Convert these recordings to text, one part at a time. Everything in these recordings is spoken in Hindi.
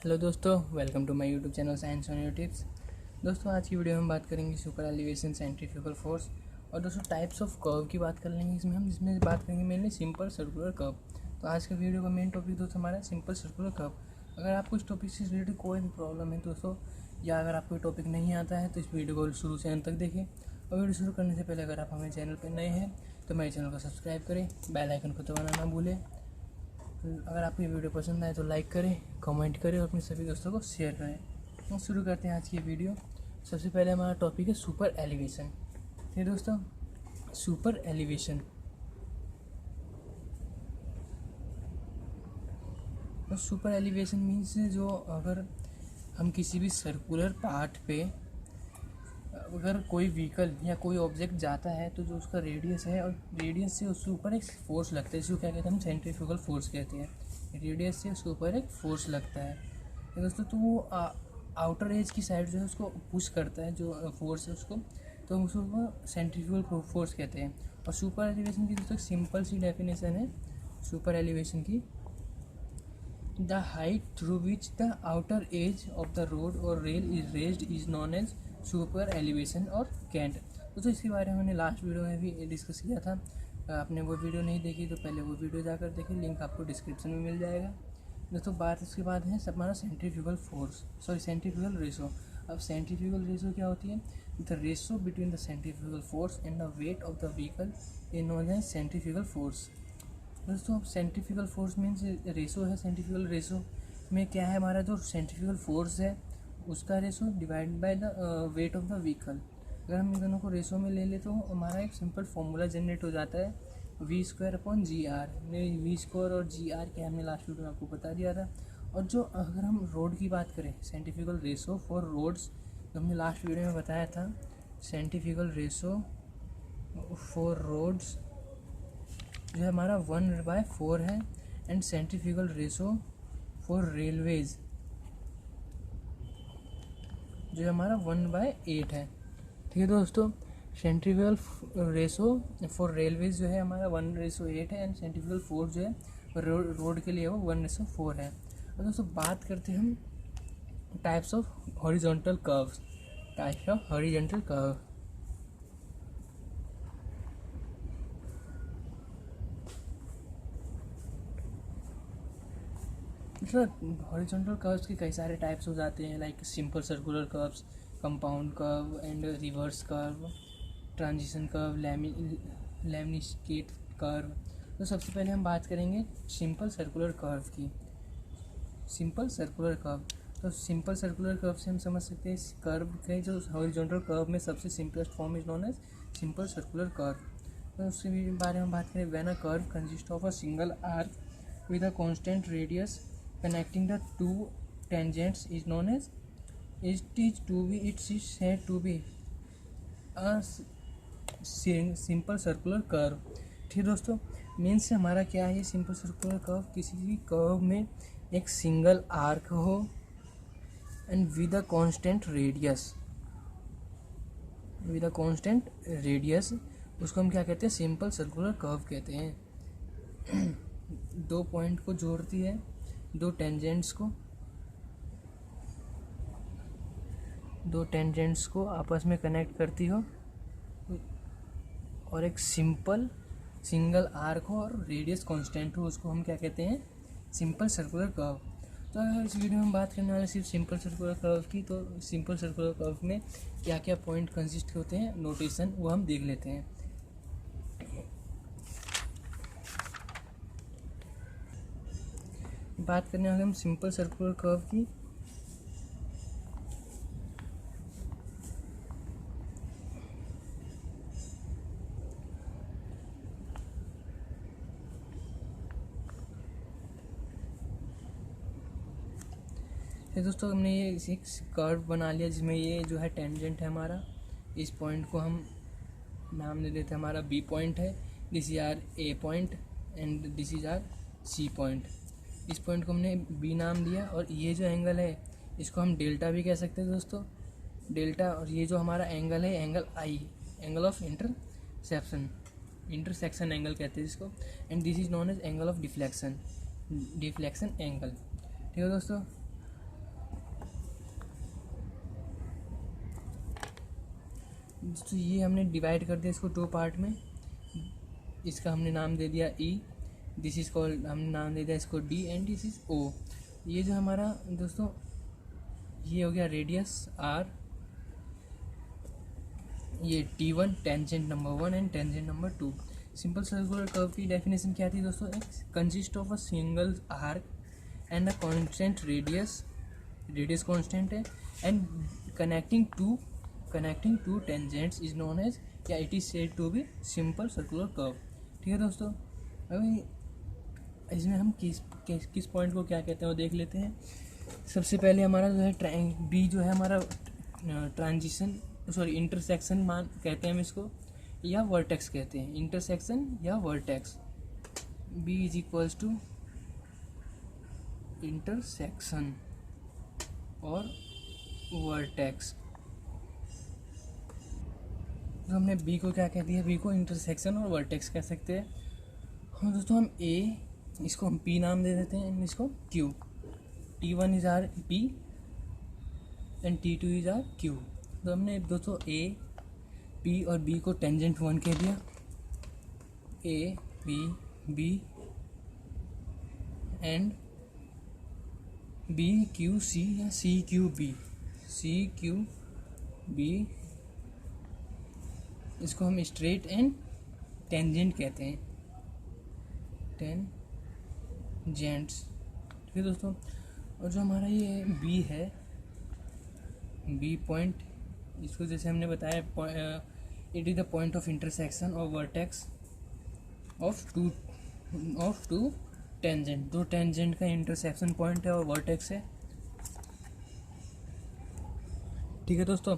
हेलो दोस्तों, welcome to my YouTube channel science on your tips. दोस्तों, आज की वीडियो में हम बात करेंगे सुपर एलिवेशन, सेंट्रीफ्यूगल फोर्स और दोस्तों टाइप्स ऑफ कर्व की बात कर लेंगे जिसमें बात करेंगे मेनली सिंपल सर्कुलर कर्व। तो आज के वीडियो का मेन टॉपिक दोस्तों हमारा सिंपल सर्कुलर कर्व। अगर आपको इस टॉपिक से रिलेटेड कोई भी प्रॉब्लम है दोस्तों, या अगर आपको टॉपिक नहीं आता है तो इस वीडियो को शुरू से अंत तक देखें। और वीडियो शुरू करने से पहले अगर आप हमारे चैनल पर नए हैं तो मेरे चैनल को सब्सक्राइब करें, बेल आइकन को दबाना ना भूलें। अगर आपको ये वीडियो पसंद आए तो लाइक करें, कमेंट करें और अपने सभी दोस्तों को शेयर करें। तो शुरू करते हैं आज की वीडियो। सबसे पहले हमारा टॉपिक है सुपर एलिवेशन। ठीक दोस्तों, सुपर एलिवेशन तो सुपर एलिवेशन मीन्स जो अगर हम किसी भी सर्कुलर पार्ट पे अगर कोई व्हीकल या कोई ऑब्जेक्ट जाता है तो जो उसका रेडियस है और रेडियस से उसके ऊपर एक फोर्स लगता है, जिसको क्या कहते हैं हम सेंट्रीफ्यूगल फोर्स कहते हैं। रेडियस से उसके ऊपर एक फोर्स लगता है तो दोस्तों, तो वो आउटर एज की साइड जो है उसको पुश करता है, जो फोर्स है उसको, तो उसको सेंट्रीफ्यूगल फोर्स कहते हैं। और सुपर एलिवेशन की दोस्तों सिंपल सी डेफिनेशन है सुपर एलिवेशन की: the height through which the outer edge of the road और rail is raised is known as super elevation और कैंट। दोस्तों, इसके बारे में मैंने लास्ट वीडियो में भी डिस्कस किया था। आपने वो वीडियो नहीं देखी तो पहले वो वीडियो जाकर देखें, लिंक आपको डिस्क्रिप्शन में मिल जाएगा। दोस्तों, बात इसके बाद है हमारा सेंट्रीफ्यूगल रेशो। अब सेंट्रीफ्यूगल रेशो क्या होती है? The ratio between the centrifugal force and the weight of the vehicle is known as centrifugal force. दोस्तों, अब सेंट्रीफ्यूगल फोर्स मीन्स रेशो है। सेंट्रीफ्यूगल रेशो में क्या है? हमारा जो सेंट्रीफ्यूगल फोर्स है उसका ratio divide by the weight of the vehicle. अगर हम इन दोनों को रेशो में ले ले तो हमारा एक सिंपल फॉर्मूला जनरेट हो जाता है V²/GR। V² और GR क्या हमने लास्ट वीडियो में आपको बता दिया था। और जो अगर हम रोड की बात करें, सेंट्रीफ्यूगल रेशो फॉर रोड्स, जो हमने लास्ट वीडियो में बताया था, सेंट्रीफ्यूगल रेशो फॉर रोड्स जो है हमारा 1/4 है। And centrifugal ratio for railways जो है हमारा 1/8 है। ठीक है दोस्तों, सेंट्रीफ्यूगल रेशो फॉर रेलवेज जो है हमारा 1:8 है एंड सेंट्रीफ्यूगल फोर्स जो है रोड के लिए वो 1:4 है। और दोस्तों, बात करते हैं हम types of horizontal curves. Types of horizontal curve. Horizontal curves के कई सारे टाइप्स हो जाते हैं, like simple circular curves, compound curve and reverse curve, transition curve, lemniscate curve. तो सबसे पहले हम बात करेंगे सिंपल सर्कुलर कर्व की। सिंपल सर्कुलर कर्व, तो सिंपल सर्कुलर कर्व से हम समझ सकते हैं इस कर्व के जो हॉरिजॉन्टल कर्व में सबसे simplest form is known as simple circular curve. तो उसके बारे में बात करें, when a curve consist of a single arc with a constant radius connecting the two tangents is known as it is said to be a simple circular curve। ठीक दोस्तों, मीन्स से हमारा क्या है? सिंपल सर्कुलर कर्व किसी भी कर्व में एक सिंगल आर्क हो and with a constant radius, उसको हम क्या कहते हैं? सिंपल सर्कुलर कर्व कहते हैं। दो पॉइंट को जोड़ती है, दो टेंजेंट्स को आपस में कनेक्ट करती हो और एक सिंगल आर्क हो और रेडियस कांस्टेंट हो, उसको हम क्या कहते हैं? Simple circular curve. तो अगर इस वीडियो में हम बात करने वाले सिर्फ सिंपल सर्कुलर कर्व की, तो सिंपल सर्कुलर कर्व में क्या क्या पॉइंट कंसिस्ट होते हैं, नोटेशन, वो हम देख लेते हैं। बात करने वाले हम सिंपल सर्कुलर कर्व की, तो दोस्तों हमने ये एक कर्व बना लिया जिसमें ये जो है टेंजेंट है हमारा, इस पॉइंट को हम नाम दे देते हैं हमारा बी पॉइंट है, this is our A point and this is our C point. इस पॉइंट को हमने बी नाम दिया और ये जो एंगल है इसको हम डेल्टा भी कह सकते हैं दोस्तों, डेल्टा। और ये जो हमारा एंगल है, angle I, angle of intersection angle कहते हैं जिसको। And this is known as angle of deflection angle. ठीक है दोस्तों, तो ये हमने डिवाइड कर दिया इसको 2 पार्ट में। इसका हमने नाम दे दिया ई, दिस इज कॉल्ड, हमने नाम दे दिया इसको डी, एंड दिस इज ओ। ये जो हमारा दोस्तों ये हो गया रेडियस आर, ये T1 tangent number 1 and tangent number 2। Simple circular curve की डेफिनेशन क्या थी दोस्तों? Consist of a single arc and a constant radius, radius constant है, and connecting two tangents is known as, या it is said to be simple circular curve. ठीक है दोस्तों, अभी इसमें हम किस पॉइंट को क्या कहते हैं वो देख लेते हैं। सबसे पहले हमारा जो है बी जो है हमारा ट्रांजिशन, सॉरी इंटरसेक्शन मान कहते हैं हम इसको, या वर्टेक्स कहते हैं, इंटरसेक्शन या vertex. B is equals to intersection और वर्टेक्स। तो हमने बी को क्या कह दिया? बी को इंटरसेक्शन और वर्टेक्स कह सकते हैं। हाँ दोस्तों, हम ए, इसको हम पी नाम दे देते हैं, इसको Q. T1 is our P and T2 is our Q. तो हमने दोस्तों ए, पी और बी को टेंजेंट 1 कह दिया, A P B, and B Q C या C Q B, C Q B, इसको हम स्ट्रेट एंड टेंजेंट कहते हैं, टेंजेंट्स। ठीक है दोस्तों, और जो हमारा ये बी है, बी पॉइंट, इसको जैसे हमने बताया it is the point of intersection और वर्टेक्स ऑफ टू टेंजेंट। दो टेंजेंट का इंटरसेक्शन पॉइंट है और वर्टेक्स है। ठीक है दोस्तों,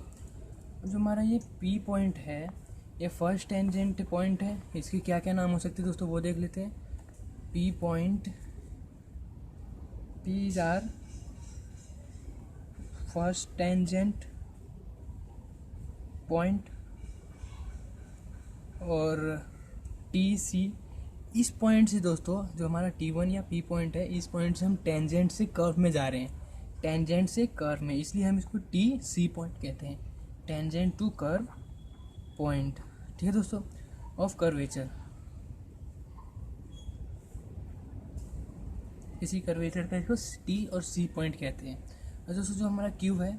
जो हमारा ये पी पॉइंट है, ये फर्स्ट टेंजेंट पॉइंट है। इसकी क्या क्या नाम हो सकते हैं दोस्तों वो देख लेते हैं। P point, P is our first tangent point, और टी सी, इस पॉइंट से दोस्तों जो हमारा T1 या P पॉइंट है, इस पॉइंट से हम टेंजेंट से कर्व में जा रहे हैं, टेंजेंट से कर्व में, इसलिए हम इसको TC पॉइंट कहते हैं, टेंजेंट टू कर्व पॉइंट। ठीक है दोस्तों, ऑफ कर्वेचर। इसी कर्वेचर का इसको T और C पॉइंट कहते हैं। और दोस्तों जो हमारा Q है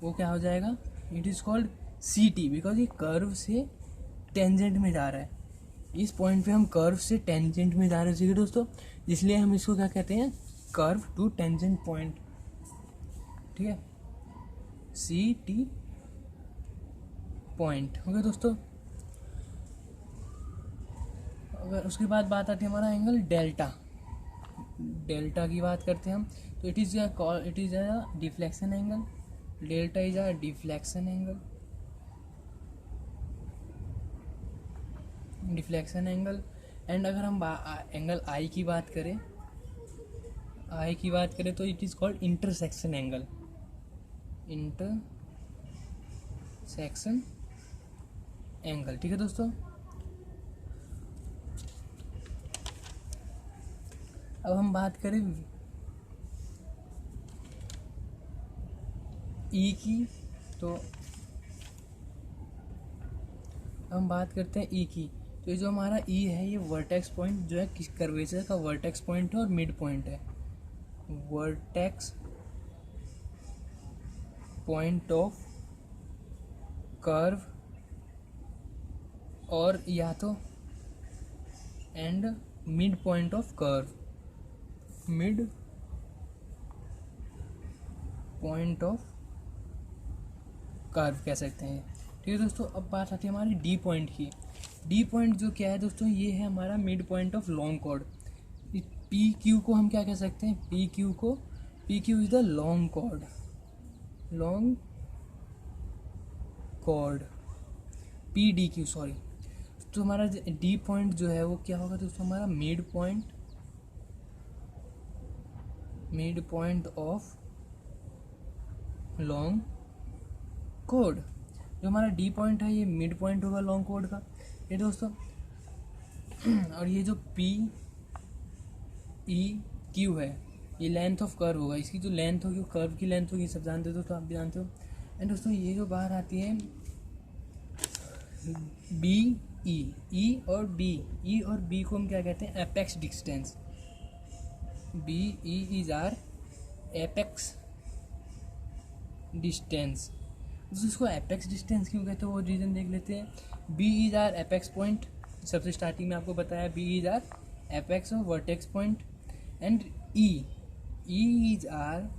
वो क्या हो जाएगा? It is called CT, because ये कर्व से टेंजेंट में जा रहा है। इस पॉइंट पे हम कर्व से टेंजेंट में जा रहे हैं, ठीक है दोस्तों, इसलिए हम इसको क्या कहते हैं? Curve to tangent point. ठीक है, CT पॉइंट हो गया दोस्तों। अगर उसके बाद बात आती है हमारा एंगल डेल्टा। डेल्टा की बात करते हैं हम, तो it is a deflection angle. Delta is a deflection angle, deflection angle. And अगर हम एंगल आई की बात करें, तो it is called intersection angle, intersection angle. ठीक है दोस्तों, अब हम बात करें ई की, तो हम बात करते हैं ई की। तो ये जो हमारा ई है, ये वर्टेक्स पॉइंट जो है किस कर्वेचर का वर्टेक्स पॉइंट है और मिड पॉइंट है। वर्टेक्स पॉइंट ऑफ कर्व, और या तो and mid point of curve, mid point of curve कह सकते हैं। ठीक है दोस्तों, अब बात आती है हमारी डी पॉइंट की। डी पॉइंट जो क्या है दोस्तों, ये है हमारा midpoint of long chord. P Q को हम क्या कह सकते हैं? P Q is the long chord, P D Q, sorry. तो हमारा डी पॉइंट जो है वो क्या होगा दोस्तों? हमारा midpoint of long chord. जो हमारा डी पॉइंट है ये मिड पॉइंट होगा लॉन्ग कॉर्ड का, ये दोस्तों। और ये जो पी ई क्यू है, ये लेंथ ऑफ कर्व होगा। इसकी जो लेंथ होगी वो कर्व की लेंथ होगी, सब जानते हो दोस्तों, आप भी जानते हो। एंड दोस्तों ये जो बाहर आती है बी ई और बी को हम क्या कहते हैं, apex distance. B E is our apex distance. तो इसको एपेक्स डिस्टेंस क्यों कहते हैं वो रीज़न देख लेते हैं। B is our apex point, सबसे स्टार्टिंग में आपको बताया बी इज आर एपेक्स और vertex point, and E is our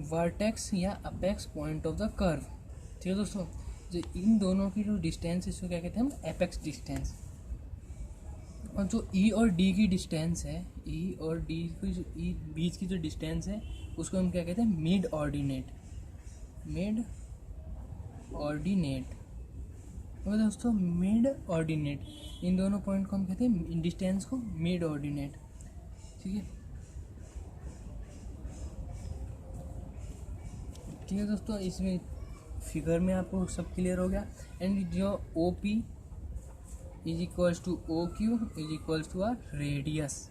vertex या apex point of the curve. ठीक है दोस्तों, जो इन दोनों की जो डिस्टेंस इसको क्या कहते हैं हम, एपेक्स डिस्टेंस। और जो ई और डी की डिस्टेंस है, ई और डी की जो ई बीच की जो डिस्टेंस है उसको हम क्या कहते हैं, मिड ऑर्डिनेट। मिड ऑर्डिनेट और दोस्तों मिड ऑर्डिनेट, इन दोनों पॉइंट को हम कहते हैं डिस्टेंस को मिड ऑर्डिनेट। ठीक है, ठीक है दोस्तों, इसमें फिगर में आपको सब क्लियर हो गया। एंड जो O P is equals to O Q is equals to our radius.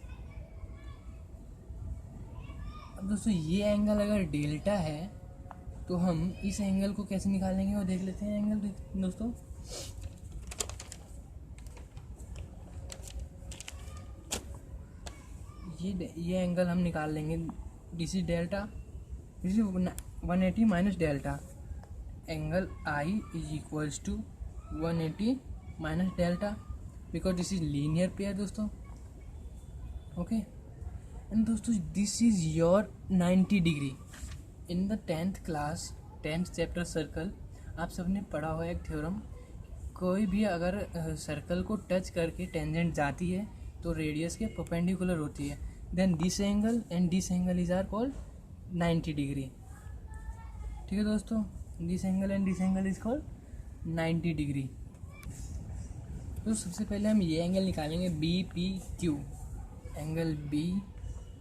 अब दोस्तों ये एंगल अगर डेल्टा है तो हम इस एंगल को कैसे निकालेंगे वो देख लेते हैं। एंगल दोस्तों ये एंगल हम निकाल लेंगे, this is delta, this is 180 minus delta. Angle I is equals to 180 minus delta, because this is linear pair दोस्तों। ओके, एंड दोस्तों this is your 90 degree. In the 10th class 10th chapter circle आप सबने पढ़ा हुआ एक थ्योरम, कोई भी अगर सर्कल को टच करके टेंजेंट जाती है तो रेडियस के परपेंडिकुलर होती है, then this angle and this angle is are called 90 degree. ठीक है दोस्तों, this angle and this angle is called 90 degree. तो सबसे पहले हम ये एंगल निकालेंगे B P Q. Angle B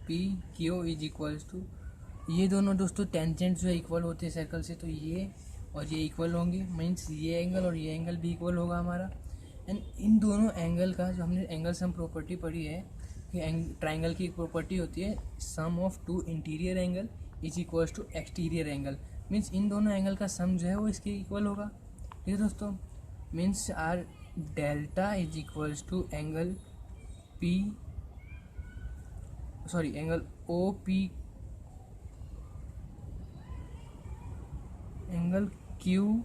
P Q is equals to, ये दोनों दोस्तों टेंजेंट्स जो है इक्वल होते हैं सर्कल से, तो ये और ये इक्वल होंगे, मीन्स ये एंगल और ये एंगल भी इक्वल होगा हमारा। एंड इन दोनों एंगल का जो हमने एंगल सम प्रॉपर्टी पढ़ी है कि ट्राइंगल की एक प्रॉपर्टी होती है, sum of two interior angle is equals to exterior angle, means in दोनों एंगल का सम जो है वो इसके इक्वल होगा। ठीक है दोस्तों, means our delta is equals to angle P angle O P angle Q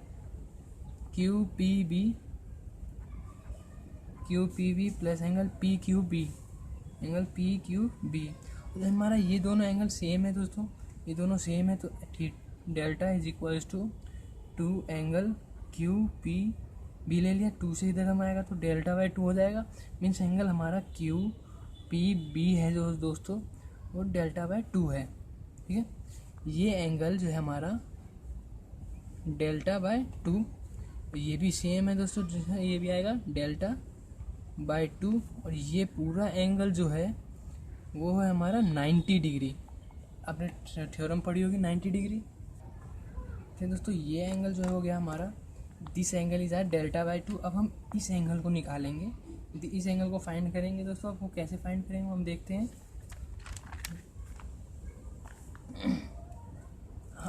P B plus angle P Q B. हमारा ये दोनों एंगल सेम है दोस्तों, ये दोनों सेम है, तो delta is equals to 2 angle Q P B ले लिया, 2 से इधर हम आएगा तो डेल्टा बाई 2 हो जाएगा, मीन्स एंगल हमारा क्यू पी बी है जो दोस्तों वो डेल्टा बाई 2 है। ठीक है, ये एंगल जो है हमारा डेल्टा बाय 2, ये भी सेम है दोस्तों, जो है ये भी आएगा डेल्टा बाय 2, और ये पूरा एंगल जो है वो है हमारा 90 डिग्री। आपने थ्योरम पढ़ी होगी 90 डिग्री। फिर दोस्तों ये एंगल जो हो गया हमारा, this angle is R delta by 2। अब हम इस एंगल को निकालेंगे, इस एंगल को फाइंड करेंगे दोस्तों। आपको कैसे फाइंड करेंगे हम देखते हैं।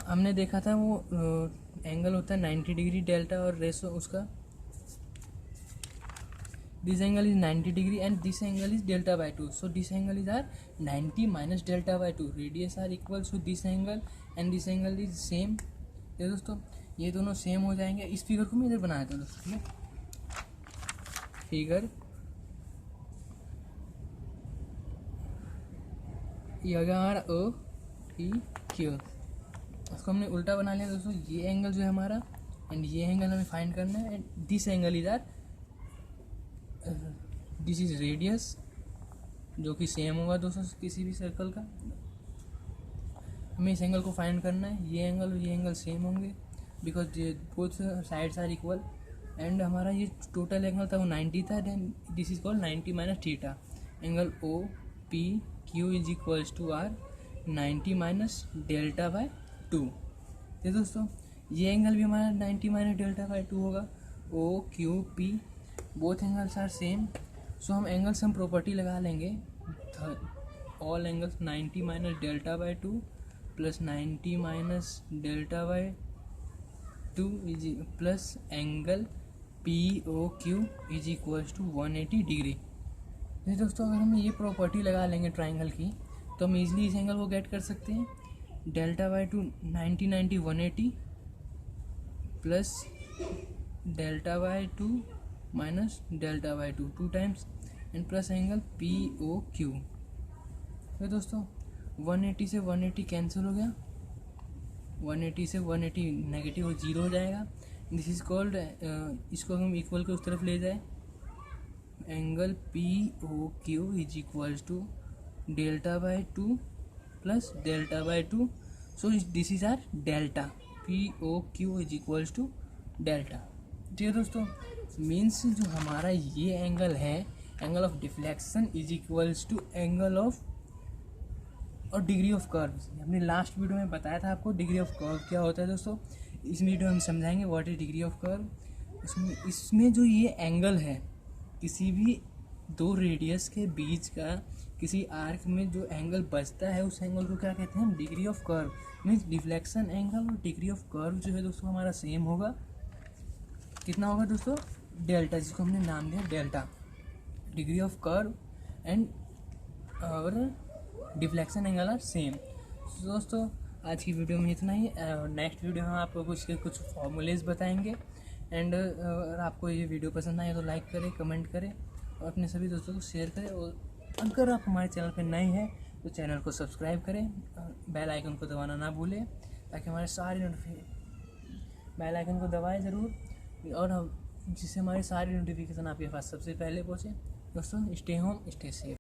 हमने देखा था वो एंगल होता है 90 डिग्री डेल्टा और रेशो उसका, this angle is 90 degree and this angle is delta by 2, so this angle is R 90 minus delta by 2, radius R equal to this angle and this angle is same. ये दोस्तों ये दोनों सेम हो जाएंगे। इस फिगर को मैं इधर बनाया था दोस्तों, figure R O P Q, उसको हमने उल्टा बना लिया दोस्तों। ये एंगल जो है हमारा एंड ये एंगल हमें फाइंड करना है, and this angle is R, this is radius जो कि सेम होगा दोस्तों किसी भी सर्कल का। हमें इस एंगल को फाइंड करना है, ये एंगल और ये एंगल सेम होंगे because both sides are equal, and हमारा ये टोटल एंगल था वो 90 था, then this is called 90 minus theta. Angle O P Q is equals to R 90 minus delta by 2। तो दोस्तों ये एंगल भी हमारा 90 माइनस डेल्टा बाय 2 होगा। O Q P both angles are same, so हम एंगल सम प्रॉपर्टी लगा लेंगे। All angles 90 minus delta by 2 plus 90 minus delta by 2 is plus angle POQ is equals to 180 degree. जैसे दोस्तों अगर हम ये प्रॉपर्टी लगा लेंगे ट्राइंगल की तो हम इजीली इस एंगल को गेट कर सकते हैं। Delta by to 90 90 180 plus delta by to minus delta by to 2 times and plus angle POQ। तो दोस्तों 180 से 180 कैंसिल हो गया, 180 से 180 नेगेटिव 0 हो जाएगा। दिस इज कॉल्ड, इसको हम इक्वल के उस तरफ ले जाए, angle POQ is equals to delta by two plus delta by two. So this is R delta, POQ is equals to delta. ठीक है दोस्तों, मीन्स जो हमारा ये एंगल है, angle of deflection is equals to angle of और डिग्री ऑफ कर्व। हमने लास्ट वीडियो में बताया था आपको डिग्री ऑफ कर्व क्या होता है दोस्तों। इस वीडियो में हम समझाएंगे what is degree of curve. इसमें जो ये एंगल है, किसी भी दो रेडियस के बीच का किसी आर्क में जो एंगल बचता है उस एंगल को क्या कहते हैं, degree of curve. Means deflection angle और डिग्री ऑफ कर्व जो है दोस्तों हमारा सेम होगा। कितना होगा दोस्तों, डेल्टा, जिसको हमने नाम दिया delta, degree of curve and और डिफ्लेक्शन एंगल आर सेम। दोस्तों आज की वीडियो में इतना ही। नेक्स्ट वीडियो में आपको कुछ फॉर्मूलेज बताएंगे। एंड अगर आपको ये वीडियो पसंद आए तो लाइक करें, कमेंट करें और अपने सभी दोस्तों को शेयर करें। और अगर आप हमारे चैनल पर नए हैं तो चैनल को सब्सक्राइब करें, बेल आइकन को दबाना ना भूलें ताकि हमारे सारे बेल आइकन को दबाएं ज़रूर, और जिससे हमारी सारी नोटिफिकेशन आपके पास सबसे पहले पहुँचे। दोस्तों स्टे होम, स्टे सेफ।